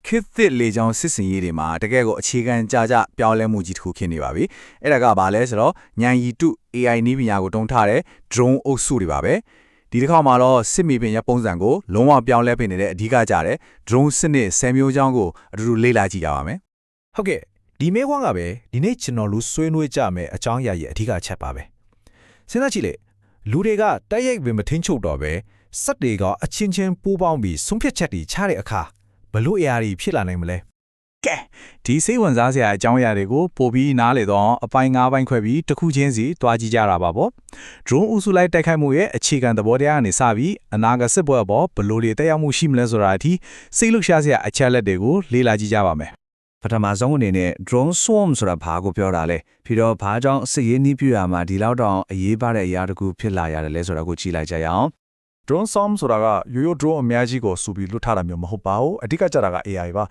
ခေတ်သစ်လေကြောင်းစစ်စင်ရေးတွေမှာတကယ်ကိုအခြေခံကြကြပြောင်းလဲမှုကြီးတစ်ခုဖြစ်နေပါပြီ။အဲ့ဒါကဘာလဲဆိုတော့ညံရီတု AI နည်းပညာကိုတုံးထားတဲ့ drone အုပ်စုတွေပါပဲ။ဒီတစ်ခါမှာတော့စစ်မီပင်ရပုံစံကိုလုံးဝပြောင်းလဲပေးနေတဲ့အဓိကကြတဲ့ drone စနစ်10မျိုးချောင်းကိုအတူတူလေ့လာကြည့်ကြပါမယ်။ဟုတ်ကဲ့ဒီမေးခွန်းကပဲဒီနေ့ကျွန်တော်လူဆွေးနွေးကြမယ်အကြောင်းအရာရဲ့အဓိကအချက်ပါပဲ။စဉ်းစားကြည့်လေလူတွေကတိုက်ရိုက်ပင်မထင်းချုပ်တော့ပဲစက်တွေကအချင်းချင်းပူးပေါင်းပြီးဆုံးဖြတ်ချက်တွေချတဲ့အခါဘလို့အရာတွေဖြစ်လာနိုင်မလဲ။ကဲဒီစိတ်ဝင်စားစရာအကြောင်းအရာတွေကိုပို့ပြီးနားလေတော့အပိုင်း၅ပိုင်းခွဲပြီးတစ်ခုချင်းစီတွားကြည့်ကြတာပါပေါ့။ drone ဥစုလိုက်တိုက်ခိုက်မှုရဲ့အခြေခံသဘောတရားကနေစပြီးအနာဂတ်စစ်ပွဲပေါ်ဘလို့တွေတက်ရောက်မှုရှိမလဲဆိုတာအထိစိတ်လှုပ်ရှားစရာအချက်လက်တွေကိုလေ့လာကြည့်ကြပါမယ်ပထမဆုံးအနေနဲ့ drone swarm ဆိုတာဘာကိုပြောတာလဲပြီးတော့ဘာကြောင့်စစ်ရေးနည်းပြရမှာဒီလောက်တောင်အရေးပါတဲ့အရာတခုဖြစ်လာရတယ်လဲဆိုတာကိုကြည့်လိုက်ကြရအောင် drone swarm ဆိုတာကရိုးရိုး drone အများကြီးကိုစုပြီးလွတ်ထားတာမျိုးမဟုတ်ပါဘူးအဓိကကျတာက AI ပါ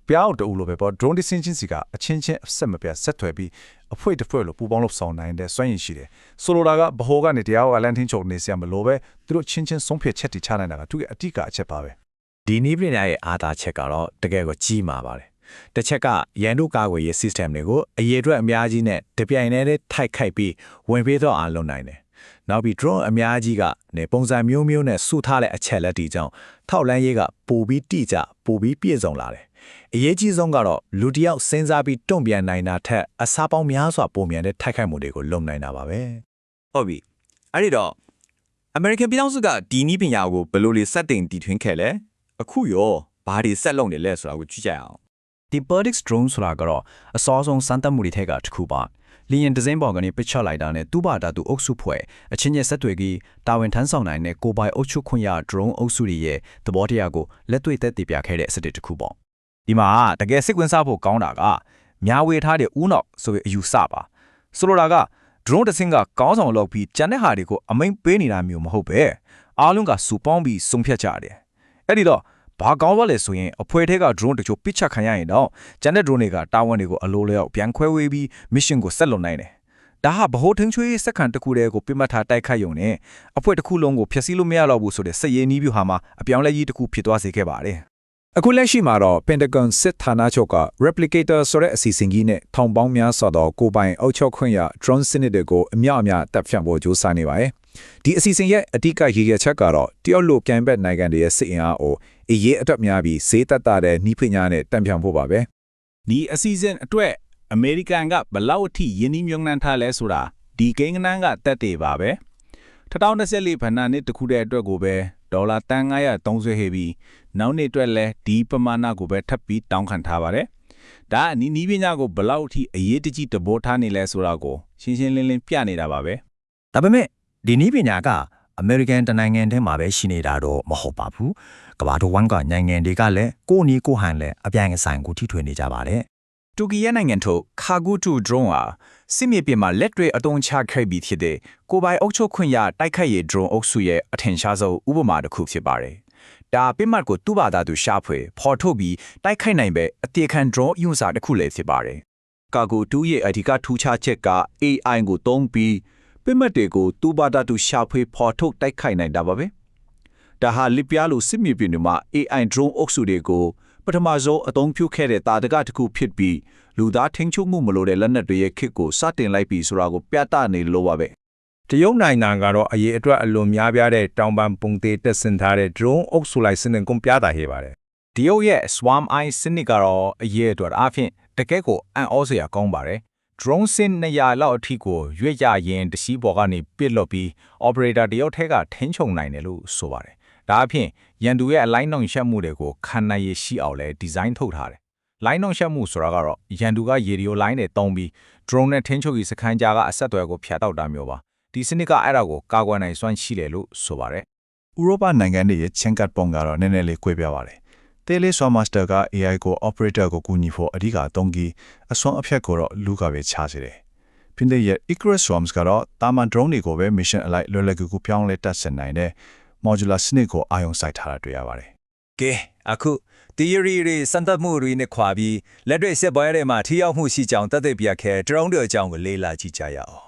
ပြောင်းတူလို့ပဲပေါ့ drone တစ်စင်းချင်းစီကအချင်းချင်းအဆက်မပြတ်ဆက်ထွယ်ပြီးအဖွဲ့တစ်ဖွဲ့လို့ပူပေါင်းလို့ဆောင်နိုင်တဲ့စွမ်းရည်ရှိတယ်ဆိုလိုတာကဘဟိုကနေတရားကလန်ထင်းချုပ်နေစရာမလိုပဲသူတို့ချင်းချင်းဆုံးဖြတ်ချက်တွေချနိုင်တာကသူ့ရဲ့အဓိကအချက်ပါပဲဒီနည်းပညာရဲ့အားသာချက်ကတော့တကယ်ကိုကြီးမာပါတယ်တစ်ချက်ကရန်တို့ကာကွယ်ရေး system တွေကိုအရေးအတွက်အများကြီးနဲ့တပြိုင်တည်းထိုက်ခိုက်ပြီးဝင်ပေးတော့အားလုပ်နိုင်တယ်။နောက်ပြီး drone အများကြီးကနေပုံစံမျိုးမျိုးနဲ့စုထားတဲ့အချက်လက်တွေကြောင့်ထောက်လန်းရေးကပိုပြီးတိကျပိုပြီးပြည့်စုံလာတယ်။အရေးကြီးဆုံးကတော့လူတစ်ယောက်စဉ်းစားပြီးတုံ့ပြန်နိုင်တာထက်အစားပေါင်းများစွာပုံမြန်တဲ့ထိုက်ခိုက်မှုတွေကိုလုပ်နိုင်တာပါပဲ။ဟုတ်ပြီ။အဲ့ဒီတော့ American ပြည်ထောင်စုကဒီနည်းပညာကိုဘယ်လိုစတင်တည်ထွင်ခဲ့လဲ။အခုရောဘာတွေဆက်လုပ်နေလဲဆိုတာကိုကြည့်ကြရအောင်။ဒီ Perdix drone ဆိုတာကတော့အစောဆုံးစမ်းသပ်မှုတွေထက်ကတစ်ခုပါလီယန်ဒီဇိုင်းပေါ်ကနေပစ်ချလိုက်တာနဲ့တူပါတာတူအုပ်စုဖွဲ့အချင်းချင်းဆက်သွယ်ပြီးတာဝန်ထမ်းဆောင်နိုင်တဲ့ကိုပိုင်အုပ်ချုပ်ခွင့်ရ drone အုပ်စုတွေရဲ့သဘောတရားကိုလက်တွေ့သက်သေပြခဲ့တဲ့အစတစ်တစ်ခုပေါ့ဒီမှာတကယ်စိတ်ဝင်စားဖို့ကောင်းတာကမြာဝေထားတဲ့ဦးနောက်ဆိုပြီးအယူဆပါဆိုလိုတာက drone တစ်စင်းကကောင်းဆောင်လုပ်ပြီးကျန်တဲ့ဟာတွေကိုအမိန်ပေးနေတာမျိုးမဟုတ်ပဲအားလုံးကစူပေါင်းပြီးစုံဖြတ်ကြတယ်အဲ့ဒီတော့ဘာကောင်းသွားလဲဆိုရင်အဖွဲထဲက drone တချို့ပစ်ချခံရရင်တော့ကျန်တဲ့ drone တွေကတာဝန်တွေကိုအလိုလျောက်ပြန်ခွဲဝေးပြီး mission ကိုဆက်လုပ်နိုင်တယ်။ဒါဟာဗဟိုထင်းချွေးစက္ကန့်တစ်ခုတည်းကိုပြတ်မှတ်ထားတိုက်ခိုက်ရုံနဲ့အဖွဲတစ်ခုလုံးကိုဖျက်ဆီးလို့မရတော့ဘူးဆိုတဲ့စစ်ရေးနည်းဗျူဟာမှာအပြောင်းလဲကြီးတစ်ခုဖြစ်သွားစေခဲ့ပါတယ်။အခုလက်ရှိမှာတော့ Pentagon စစ်ဌာနချုပ်က replicator ဆိုတဲ့အစီအစဉ်ကြီးနဲ့ထောင်ပေါင်းများစွာသောကိုပိုင်အုပ်ချုပ်ခွင့်ရ drone စနစ်တွေကိုအများအပြားတပ်ဖြန့်ဖို့ကြိုးစားနေပါတယ်။ဒီအစီအစဉ်ရဲ့အဓိကရည်ရွယ်ချက်ကတော့တရုတ်လိုကန်ဘက်နိုင်ငံတွေရဲ့စစ်အင်အားကိုအရေးအတွက်များပြီးဈေးသက်သာတဲ့နှီးပညာနဲ့တံပြန်ဖို့ပါပဲဒီအစီအစဉ်အတွက်အမေရိကန်ကဘလောက်အထိယင်းနှီးမြှုပ်နှံထားလဲဆိုတာဒီကိန်းဂဏန်းကတက်တယ်ပါပဲ2024ဘဏ္ဍာနှစ်တစ်ခုတည်းအတွက်ကိုပဲဒေါ်လာတန်930ဟေပြီးနောက်နှစ်အတွက်လည်းဒီပမာဏကိုပဲထပ်ပြီးတောင်းခံထားပါတယ်ဒါအနီးပညာကိုဘလောက်အထိအရေးတကြီးတဘောထားနေလဲဆိုတာကိုရှင်းရှင်းလင်းလင်းပြနေတာပါပဲဒါပေမဲ့ဒီနည်းပညာကအမေရိကန်တနိုင်ငံထဲမှာပဲရှိနေတာတော့မဟုတ်ပါဘူးကမ္ဘာတစ်ဝန်းကနိုင်ငံတွေကလည်းကိုနီကိုဟန်လည်းအပြိုင်အဆိုင်ကိုထိထွေနေကြပါတယ်တူကီရဲ့နိုင်ငံထုတ်ခါဂူတူ drone ဟာစစ်မြေပြင်မှာလက်တွေ့အသုံးချခဲ့ပြီးဖြစ်တဲ့ကိုပိုင်အုပ်ချုပ်ခွင့်ရတိုက်ခိုက်ရေး drone အုပ်စုရဲ့အထင်ရှားဆုံးဥပမာတစ်ခုဖြစ်ပါတယ်ဒါပစ်မှတ်ကိုသူ့ဘာသာသူရှာဖွေဖော်ထုတ်ပြီးတိုက်ခိုက်နိုင်ပဲအတေခံ drone ယူဆတစ်ခုလည်းဖြစ်ပါတယ်ကာဂိုတူရဲ့အဓိကထူးခြားချက်က AI ကိုသုံးပြီးပစ်မှတ်တွေကိုသူ့ဘာသာသူရှာဖွေဖော်ထုတ်တိုက်ခိုက်နိုင်တာပါပဲဒါဟာလစ်ပြားလိုစစ်မြေပြင်တွေမှာ AI drone အုပ်စုတွေကိုပထမဆုံးအသုံးပြုခဲ့တဲ့တာတကတစ်ခုဖြစ်ပြီးလူသားထိန်းချုပ်မှုမလိုတဲ့လက်နက်တွေရဲ့ခေတ်ကိုစတင်လိုက်ပြီးဆိုတာကိုပြသနေလို့ပါပဲတရုတ်နိုင်ငံကတော့အရေးအတွက်အလွန်များပြားတဲ့တောင်ပန်ပုံသေးတက်ဆင်ထားတဲ့ drone အုပ်စုလိုက်စနစ်ကိုပြသခဲ့ပါတယ်တရုတ်ရဲ့ swarm eye စနစ်ကတော့အရေးအတွက်အပြင်တကယ့်ကိုအံ့ဩစရာကောင်းပါတယ်drone စင်200လောက်အထိကိုရွေ့ရရင်တစီပေါ်ကနေပစ်လွတ်ပြီး operator တယောက်ထဲကထင်းချုံနိုင်တယ်လို့ဆိုပါတယ်။ဒါအပြင်ရန်သူရဲ့အလိုက်နှောင်ရှက်မှုတွေကိုခံနိုင်ရရှိအောင်လဲဒီဇိုင်းထုတ်ထားတယ်။လိုင်းနှောင်ရှက်မှုဆိုတာကတော့ရန်သူကရေဒီယိုလိုင်းတွေတုံးပြီး drone နဲ့ထင်းချုပ်ရေးစခန်းကြားကအဆက်အသွယ်ကိုဖျက်တောက်တာမျိုးပါ။ဒီစနစ်ကအဲ့ဒါကိုကာကွယ်နိုင်စွမ်းရှိတယ်လို့ဆိုပါတယ်။ဥရောပနိုင်ငံတွေရဲ့ချင်းကတ်ပုံကတော့နည်းနည်းလေးကွဲပြားပါတယ်။Tele Swamaster က AI ကို operator ကိုကူညီဖို့အဓိကအသုံးကြီးအစွမ်းအဖျက်ကိုတော့လူကပဲချစေတယ်။ပြင်သစ်ရဲ့ Icarus Swarms ကတော့တာမန် drone တွေကိုပဲ mission အလိုက်လွယ်လွယ်ကူကူပြောင်းလဲတက်ဆင်နိုင်တဲ့ modular စနစ်ကိုအာရုံစိုက်ထားတာတွေ့ရပါတယ်။ကဲအခု theory တွေစံတတ်မှုတွေနဲ့ခွာပြီးလက်တွေ့စစ်ပွဲတွေမှာထိရောက်မှုရှိကြောင်းသက်သေပြခဲ့ drone တွေအကြောင်းကိုလေ့လာကြည့်ကြရအောင်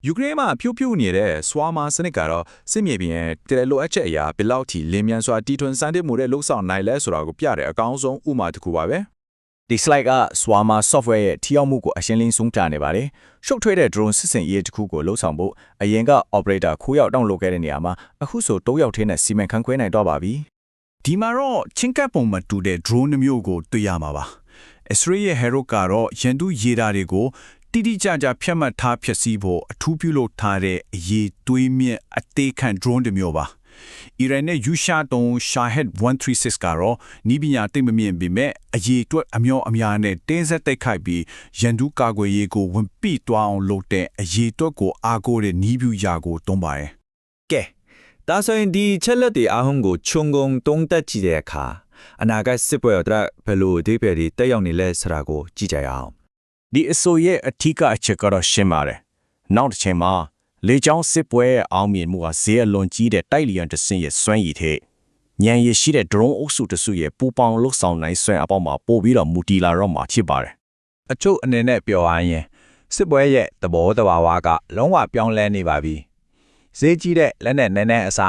ယူကရိန်းမှာဖြိုးဖြိုးနေတဲ့ဆွာမာစနစ်ကတော့စစ်မြေပြင်ရဲ့တရလိုအပ်ချက်အရာဘယ်လောက်ထိလင်းမြန်စွာတီထွင်စမ်းသစ်မှုတဲ့လှုပ်ဆောင်နိုင်လဲဆိုတာကိုပြတဲ့အကောင်းဆုံးဥပမာတစ်ခုပါပဲဒီ slide က Swarma software ရဲ့ထိရောက်မှုကိုအရှင်းလင်းဆုံးပြနေပါတယ်။ရှုပ်ထွေးတဲ့ drone စစ်စင်ရေးတစ်ခုကိုလှုပ်ဆောင်ဖို့အရင်က operator 9ယောက်တောင်းလုပ်ခဲ့တဲ့နေရာမှာအခုဆို3ယောက်ထင်းနဲ့စီမံခန့်ခွဲနိုင်တော့ပါပြီ။ ဒီမှာတော့ချင်းကပ်ပုံမှာတူတဲ့ drone မျိုးကိုတွေ့ရမှာပါ။ Israel ရဲ့ hero ကတော့ရန်သူရေဒါတွေကိုတိတိကျကျဖြတ်မှတ်ထားဖြစ်စီဖို့အထူးပြုလုပ်ထားတဲ့အရေးတွေးမြင့်အသေးခံ drone တစ်မျိုးပါ။ Iran နဲ့ Yusha တုံး Shahed 136ကတော့နီးပညာတိတ်မမြင့်ပေမဲ့အရေးအတွက်အမျိုးအများနဲ့တင်းဆက်တိုက်ခိုက်ပြီးရန်သူကာကွယ်ရေးကိုဝင်ပိသွားအောင်လုပ်တဲ့အရေးအတွက်ကိုအားကိုးတဲ့နီးပြူရာကိုတုံးပါတယ်ကဲဒါဆိုရင်ဒီချက်လက်တွေအားလုံးကိုခြုံငုံတုံးတက်ကြည့်တဲ့အခါအနာဂတ်စစ်ပွဲအတွက်ဘယ်လိုအဓိပ္ပာယ်တွေတက်ရောက်နေလဲဆိုတာကိုကြည့်ကြရအောင်ဒီအဆိုရဲ့အထူးအချက်ကတော့ရှင်းပါတယ်နောက်တစ်ချိန်မှာလေကြောင်းစစ်ပွဲရဲ့အောင်မြင်မှုဟာဈေးအလွန်ကြီးတဲ့တိုက်လျံတဆင့်ရဲ့စွမ်းရည်ထက်ညံရရှိတဲ့ drone အုပ်စုတစုရဲ့ပူပေါင်းလှုပ်ဆောင်နိုင်စွမ်းအပေါင်းမှာပို့ပြီးတော့မူတည်လာတော့မှာဖြစ်ပါတယ်အချို့အနေနဲ့ပြောရရင်စစ်ပွဲရဲ့သဘောတဘာဝကလုံးဝပြောင်းလဲနေပါပြီဈေးကြီးတဲ့လက်နဲ့နည်းနည်းအစ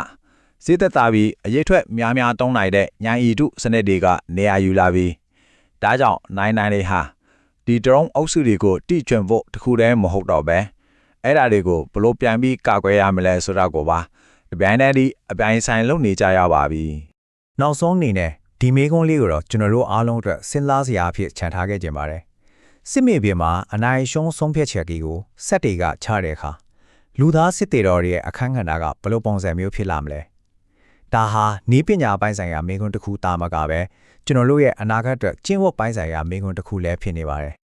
ဈေးသက်သာပြီးအရေးထွက်များများတုံးနိုင်တဲ့ညံဤတုစနစ်တွေကနေရာယူလာပြီးဒါကြောင့်နိုင်တွေဟာဒီ drone အုပ်စုတွေကိုတိကျွန်ဖို့တခုတည်းမဟုတ်တော့ပဲအဲ့ဒါတွေကိုဘလို့ပြန်ပြီးကာကွယ်ရမလဲဆိုတာကိုပါဒီပိုင်းနဲ့ဒီအပိုင်းဆိုင်လုပ်နေကြရပါပြီနောက်ဆုံးအနေနဲ့ဒီမေးခွန်းလေးကိုတော့ကျွန်တော်တို့အားလုံးအတွက်စဉ်းစားစရာအဖြစ်ခြံထားခဲ့ကြပါတယ်စစ်မြေပြင်မှာအနိုင်ရှုံးဆုံးဖြတ်ချက်ကြီးကိုစက်တွေကချတဲ့အခါလူသားစစ်တေတော်ရဲ့အခန်းကဏ္ဍကဘလို့ပုံစံမျိုးဖြစ်လာမလဲဒါဟာနီးပညာပိုင်းဆိုင်ရာမေးခွန်းတစ်ခုတာမကပဲကျွန်တော်တို့ရဲ့အနာဂတ်အတွက်ကျင့်ဝတ်ပိုင်းဆိုင်ရာမေးခွန်းတစ်ခုလည်းဖြစ်နေပါတယ်